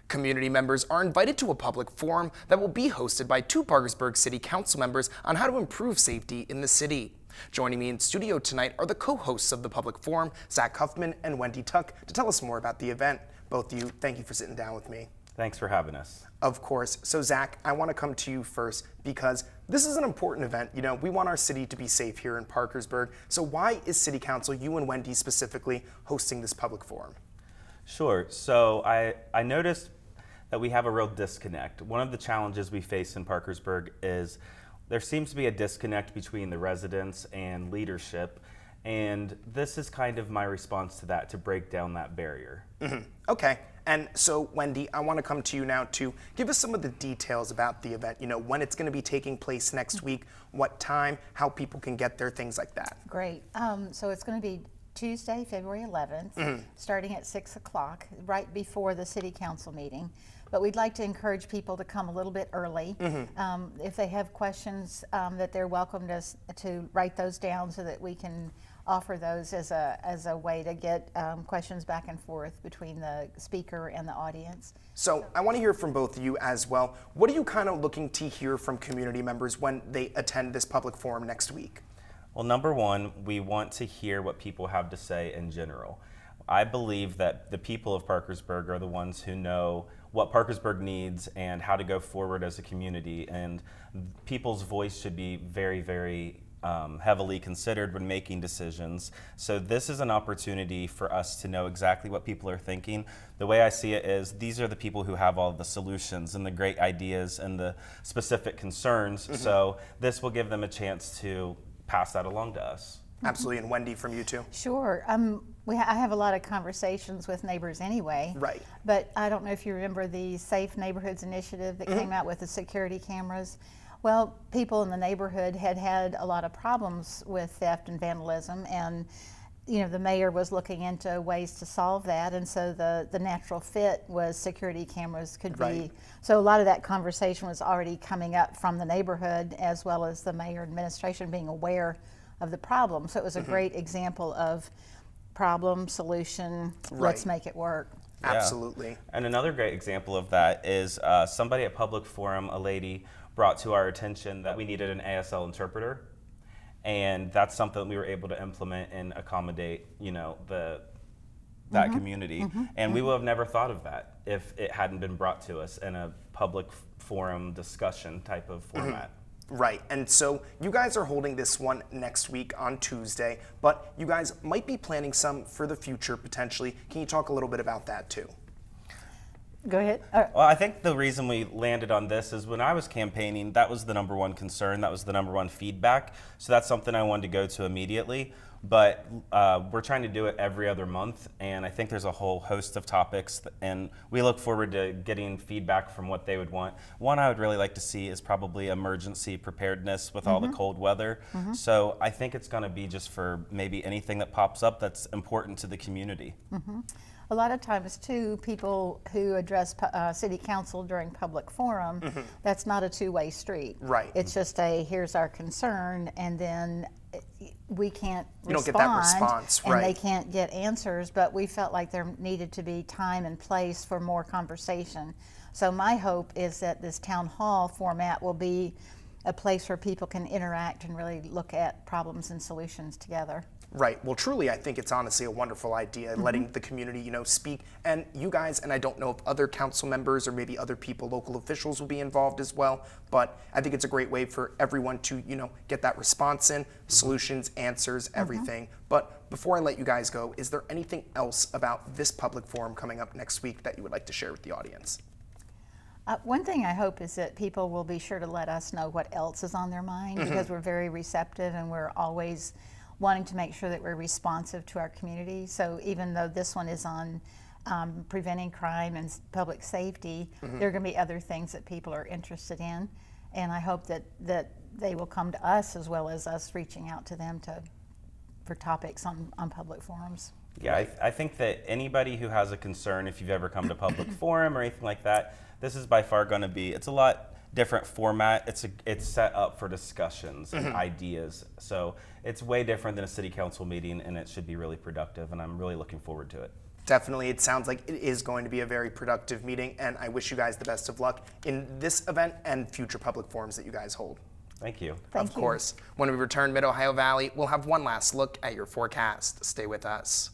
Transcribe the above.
Community members are invited to a public forum that will be hosted by two Parkersburg City Council members on how to improve safety in the city. Joining me in studio tonight are the co-hosts of the public forum, Zach Huffman and Wendy Tuck, to tell us more about the event. Both of you, thank you for sitting down with me. Thanks for having us. Of course. So Zach, I want to come to you first because this is an important event. You know, we want our city to be safe here in Parkersburg. So why is City Council, you and Wendy specifically, hosting this public forum? Sure. So I noticed that we have a real disconnect. One of the challenges we face in Parkersburg is there seems to be a disconnect between the residents and leadership, and this is kind of my response to that, to break down that barrier. Okay, and so Wendy, I want to come to you now to give us some of the details about the event, you know, when it's going to be taking place next week, what time, how people can get there, things like that. Great. So it's going to be Tuesday, February 11th, starting at 6 o'clock, right before the City Council meeting. But we'd like to encourage people to come a little bit early. If they have questions, that they're welcome to write those down so that we can offer those as a way to get questions back and forth between the speaker and the audience. So I want to hear from both of you as well. What are you kind of looking to hear from community members when they attend this public forum next week? Well, number one, we want to hear what people have to say in general. I believe that the people of Parkersburg are the ones who know what Parkersburg needs and how to go forward as a community, and people's voice should be very, very heavily considered when making decisions. So this is an opportunity for us to know exactly what people are thinking. The way I see it is these are the people who have all the solutions and the great ideas and the specific concerns. So this will give them a chance to pass that along to us. Absolutely, and Wendy, from you too. Sure. I have a lot of conversations with neighbors anyway. Right. But I don't know if you remember the Safe Neighborhoods Initiative that came out with the security cameras. Well, people in the neighborhood had a lot of problems with theft and vandalism, and you know, the mayor was looking into ways to solve that, and so the natural fit was security cameras could be. So a lot of that conversation was already coming up from the neighborhood, as well as the mayor administration being aware of the problem. So it was a great example of problem, solution, let's make it work. Yeah. Absolutely. And another great example of that is somebody at Public Forum, a lady, brought to our attention that we needed an ASL interpreter. And that's something we were able to implement and accommodate, you know, that community. And we would have never thought of that if it hadn't been brought to us in a public forum discussion type of format. Right, and so you guys are holding this one next week on Tuesday, but you guys might be planning some for the future potentially. Can you talk a little bit about that too? Go ahead. Well, I think the reason we landed on this is when I was campaigning, that was the number one concern, that was the number one feedback. So that's something I wanted to go to immediately. But we're trying to do it every other month, and I think there's a whole host of topics, and we look forward to getting feedback from what they would want. One I would really like to see is probably emergency preparedness with all the cold weather. So I think it's going to be just for maybe anything that pops up that's important to the community. A lot of times too, people who address city council during public forum, that's not a two-way street. Right. It's just a, here's our concern, and then we can't respond. You don't get that response, and right. they can't get answers, but we felt like there needed to be time and place for more conversation. So my hope is that this town hall format will be a place where people can interact and really look at problems and solutions together. Right. Well, truly, I think it's honestly a wonderful idea, letting the community, you know, speak. And you guys, and I don't know if other council members or maybe other people, local officials will be involved as well, but I think it's a great way for everyone to, you know, get that response in, solutions, answers, everything. But before I let you guys go, is there anything else about this public forum coming up next week that you would like to share with the audience? One thing I hope is that people will be sure to let us know what else is on their mind, because we're very receptive and we're always wanting to make sure that we're responsive to our community. So even though this one is on preventing crime and public safety, there are going to be other things that people are interested in, and I hope that they will come to us as well as us reaching out to them for topics on public forums. Yeah, I think that anybody who has a concern, if you've ever come to public forum or anything like that, this is by far going to be, it's a lot different format. It's set up for discussions and ideas. So it's way different than a city council meeting, and it should be really productive, and I'm really looking forward to it. Definitely, it sounds like it is going to be a very productive meeting, and I wish you guys the best of luck in this event and future public forums that you guys hold. Thank you. Thank Of you. course. When we return Mid-Ohio Valley, we'll have one last look at your forecast. Stay with us.